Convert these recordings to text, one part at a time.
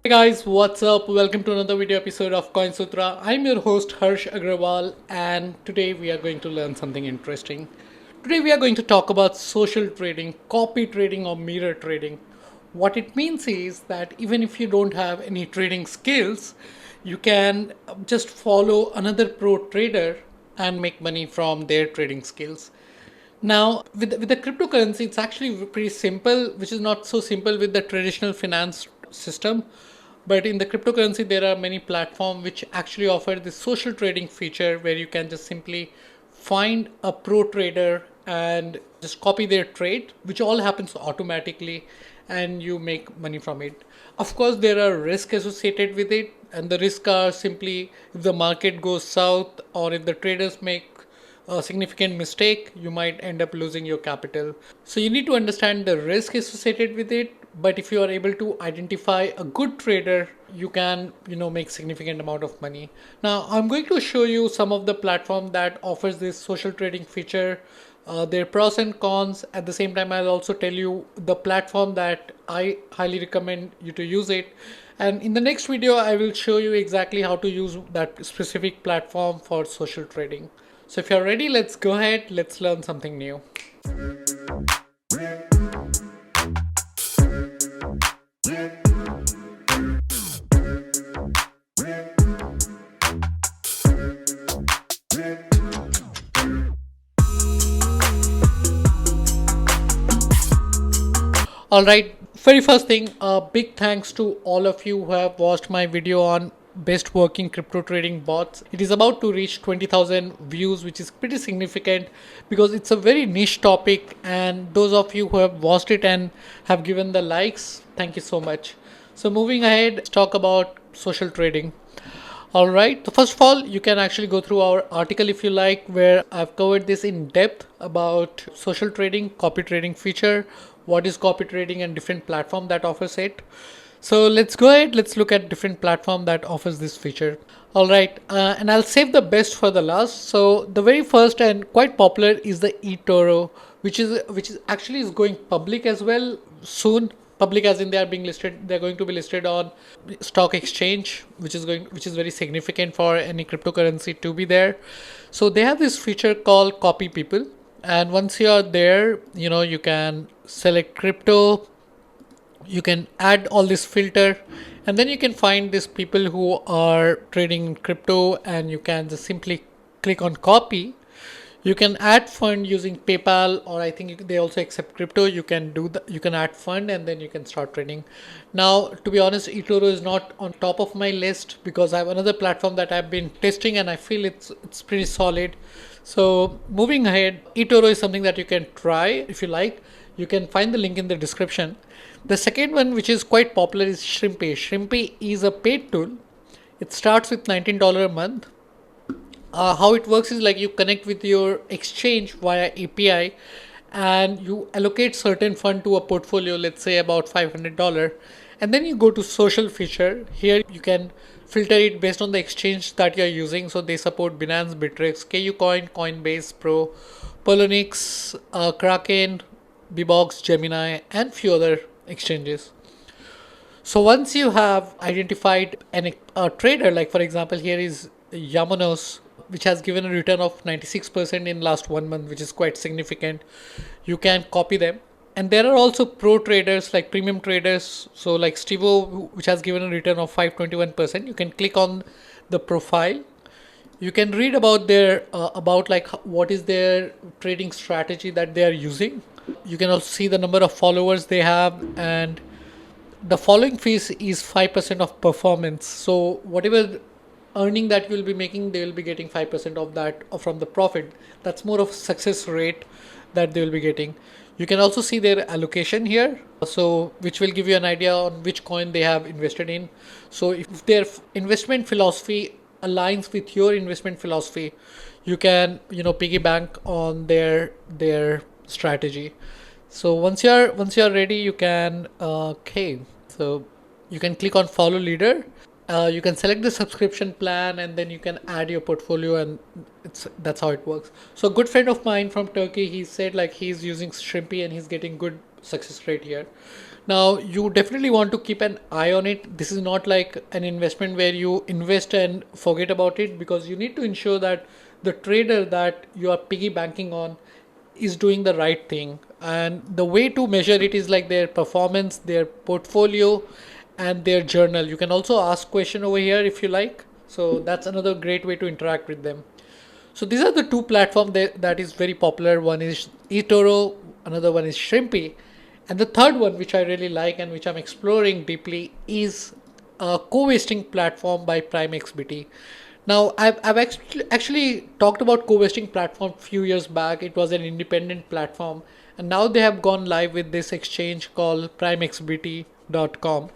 Hey guys, what's up? Welcome to another video episode of CoinSutra. I'm your host Harsh Agrawal, and today we are going to learn something interesting. Today we are going to talk about social trading, copy trading, or mirror trading. What it means is that even if you don't have any trading skills, you can just follow another pro trader and make money from their trading skills. Now, with the cryptocurrency, it's actually pretty simple, which is not so simple with the traditional finance system. But in the cryptocurrency, there are many platforms which actually offer this social trading feature where you can just simply find a pro trader and just copy their trade, which all happens automatically, and you make money from it. Of course, there are risks associated with it, and the risks are simply if the market goes south or if the traders make a significant mistake, you might end up losing your capital. So you need to understand the risk associated with it. But if you are able to identify a good trader, you can make significant amount of money. Now I'm going to show you some of the platform that offers this social trading feature, their pros and cons. At the same time, I'll also tell you the platform that I highly recommend you to use it. And in the next video, I will show you exactly how to use that specific platform for social trading. So if you're ready, let's go ahead, let's learn something new. Alright, very first thing, big thanks to all of you who have watched my video on best working crypto trading bots. It is about to reach 20,000 views, which is pretty significant because it's a very niche topic, and those of you who have watched it and have given the likes, thank you so much. So moving ahead, let's talk about social trading. All right. So first of all, you can actually go through our article if you like, where I've covered this in depth about social trading, copy trading feature, what is copy trading, and different platform that offers it. So let's go ahead. Let's look at different platform that offers this feature. All right, and I'll save the best for the last. So the very first and quite popular is the eToro, which is actually is going public as well soon. Public as in they are being listed, they're going to be listed on stock exchange, which is very significant for any cryptocurrency to be there. So they have this feature called copy people, and once you are there, you can select crypto, you can add all this filter, and then you can find these people who are trading in crypto, and you can just simply click on copy. You can add fund using PayPal, or I think they also accept crypto. You can add fund, and then you can start trading. Now, to be honest, eToro is not on top of my list because I have another platform that I've been testing, and I feel it's pretty solid. So moving ahead, eToro is something that you can try if you like. You can find the link in the description. The second one, which is quite popular, is Shrimpy. Shrimpy is a paid tool. It starts with $19 a month. How it works is like you connect with your exchange via API, and you allocate certain fund to a portfolio, let's say about $500, and then you go to social feature. Here you can filter it based on the exchange that you're using. So they support Binance, Bittrex, KuCoin, Coinbase Pro, Poloniex, Kraken, Bbox, Gemini, and few other exchanges. So once you have identified a trader, like for example, here is Yamanos, which has given a return of 96% in last 1 month, which is quite significant. You can copy them. And there are also pro traders, like premium traders. So like Stevo, which has given a return of 521%. You can click on the profile. You can read about their about like what is their trading strategy that they are using. You can also see the number of followers they have, and the following fees is 5% of performance. So whatever earning that you will be making, they will be getting 5% of that from the profit. That's more of success rate that they will be getting. You can also see their allocation here, so which will give you an idea on which coin they have invested in. So if their investment philosophy aligns with your investment philosophy, you can piggy bank on their strategy. So once you're ready, you can okay, so you can click on follow leader. You can select the subscription plan, and then you can add your portfolio, and that's how it works. So a good friend of mine from Turkey, he said like he's using Shrimpy and he's getting good success rate here. Now, you definitely want to keep an eye on it. This is not like an investment where you invest and forget about it, because you need to ensure that the trader that you are piggy banking on is doing the right thing. And the way to measure it is like their performance, their portfolio, and their journal. You can also ask question over here if you like. So that's another great way to interact with them. So these are the two platforms that is very popular. One is eToro, another one is Shrimpy, and the third one, which I really like and which I'm exploring deeply, is a co-wasting platform by PrimeXBT. Now, I've actually talked about co-wasting platform few years back. It was an independent platform, and now they have gone live with this exchange called primexbt.com.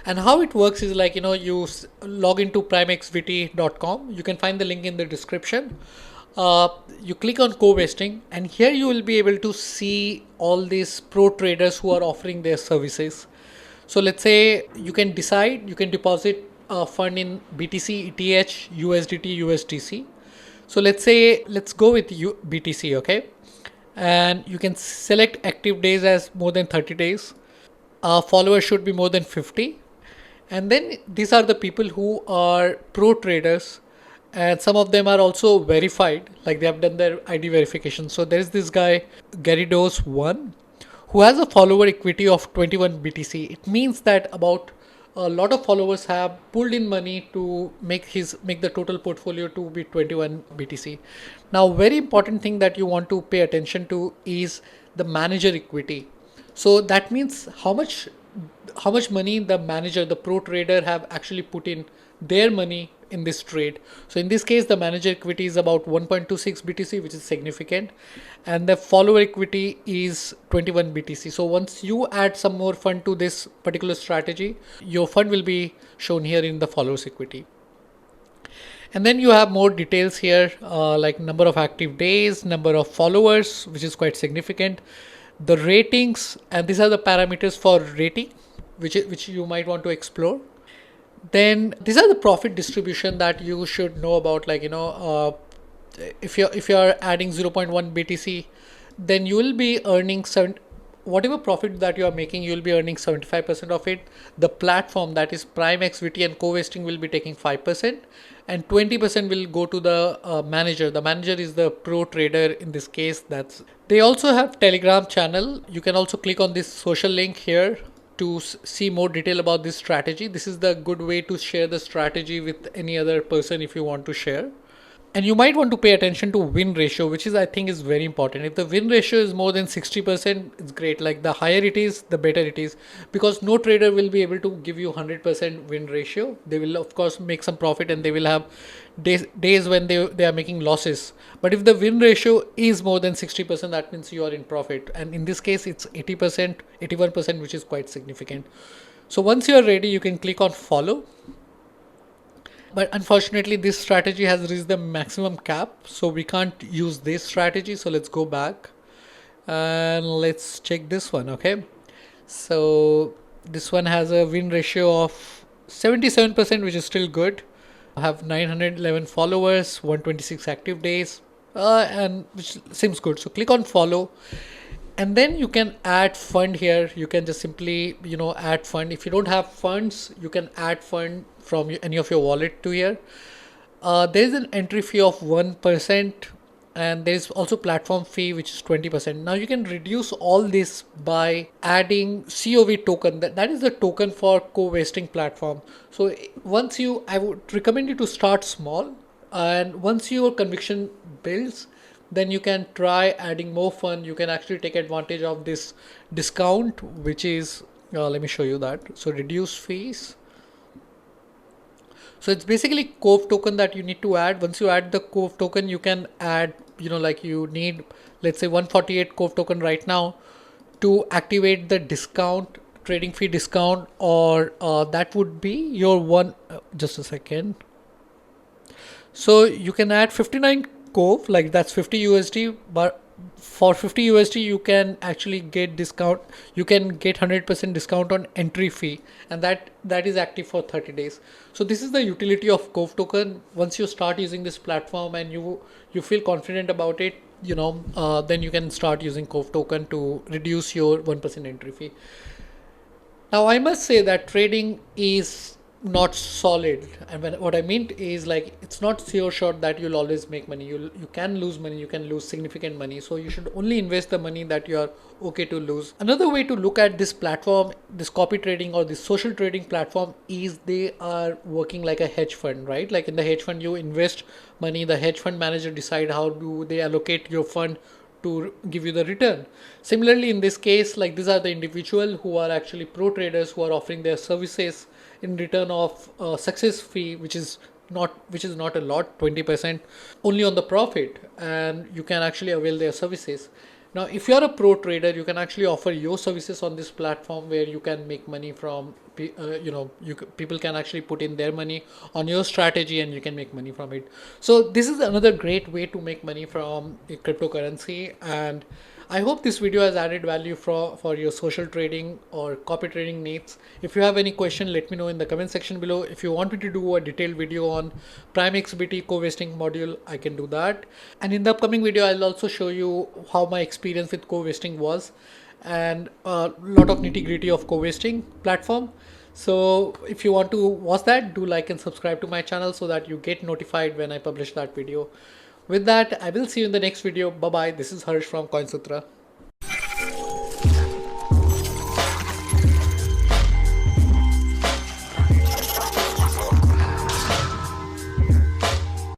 And how it works is like, you log into primexbt.com. You can find the link in the description. You click on co-vesting, and here you will be able to see all these pro traders who are offering their services. So let's say you can decide, you can deposit a fund in BTC, ETH, USDT, USDC. So let's go with BTC, okay? And you can select active days as more than 30 days. Followers should be more than 50. And then these are the people who are pro traders, and some of them are also verified, like they have done their ID verification. So there is this guy Garidos1 who has a follower equity of 21 BTC. It means that about a lot of followers have pulled in money to make the total portfolio to be 21 BTC. Now, very important thing that you want to pay attention to is the manager equity. So that means how much money the manager, the pro trader, have actually put in their money in this trade. So in this case, the manager equity is about 1.26 BTC, which is significant, and the follower equity is 21 BTC. So once you add some more fund to this particular strategy, your fund will be shown here in the followers equity. And then you have more details here, like number of active days, number of followers, which is quite significant, the ratings, and these are the parameters for rating, which you might want to explore. Then these are the profit distribution that you should know about. Like, if you're adding 0.1 BTC, then you will be earning whatever profit that you are making, you will be earning 75% of it. The platform, that is PrimeXVT and co-vesting, will be taking 5%, and 20% will go to the manager. The manager is the pro trader in this case. They also have Telegram channel. You can also click on this social link here to see more detail about this strategy. This is the good way to share the strategy with any other person if you want to share. And you might want to pay attention to win ratio, which is, I think, is very important. If the win ratio is more than 60%, it's great. Like, the higher it is, the better it is, because no trader will be able to give you 100% win ratio. They will of course make some profit, and they will have days when they are making losses. But if the win ratio is more than 60%, that means you are in profit. And in this case, it's 80%, 81%, which is quite significant. So once you are ready, you can click on follow. But unfortunately, this strategy has reached the maximum cap, so we can't use this strategy. So let's go back and let's check this one. Okay, so this one has a win ratio of 77%, which is still good. I have 911 followers, 126 active days, and which seems good. So click on follow, and then you can add fund here. You can just simply add fund. If you don't have funds, you can add fund from any of your wallet to here. There is an entry fee of 1%, and there is also platform fee, which is 20%. Now you can reduce all this by adding COV token. That is the token for co-vesting platform. So I would recommend you to start small, and once your conviction builds, then you can try adding more fund. You can actually take advantage of this discount, which is let me show you that. So reduce fees. So it's basically Cove token that you need to add. Once you add the Cove token, you can add, like you need, let's say 148 Cove token right now to activate the discount, trading fee discount, or that would be your one, just a second. So you can add 59 Cove, like that's 50 USD, but For 50 USD you can actually get discount. You can get 100% discount on entry fee, and that is active for 30 days. So this is the utility of Cove token. Once you start using this platform and you feel confident about it, then you can start using Cove token to reduce your 1% entry fee. Now, I must say that trading is not solid, and what I mean is, like, it's not sure shot that you'll always make money. You can lose money, you can lose significant money. So you should only invest the money that you are okay to lose. Another way to look at this platform, this copy trading or this social trading platform, is they are working like a hedge fund, right? Like in the hedge fund, you invest money, the hedge fund manager decide how do they allocate your fund to give you the return. Similarly, in this case, like, these are the individual who are actually pro traders who are offering their services in return of a success fee, which is not a lot, 20% only on the profit, and you can actually avail their services. Now, if you are a pro trader, you can actually offer your services on this platform where you can make money from, people can actually put in their money on your strategy and you can make money from it. So this is another great way to make money from a cryptocurrency. And I hope this video has added value for your social trading or copy trading needs. If you have any question, let me know in the comment section below. If you want me to do a detailed video on Prime XBT co-wasting module, I can do that. And in the upcoming video, I'll also show you how my experience with co-wasting was, and a lot of nitty-gritty of co-wasting platform. So if you want to watch that, do like and subscribe to my channel so that you get notified when I publish that video. With that, I will see you in the next video. Bye bye. This is Harsh from CoinSutra.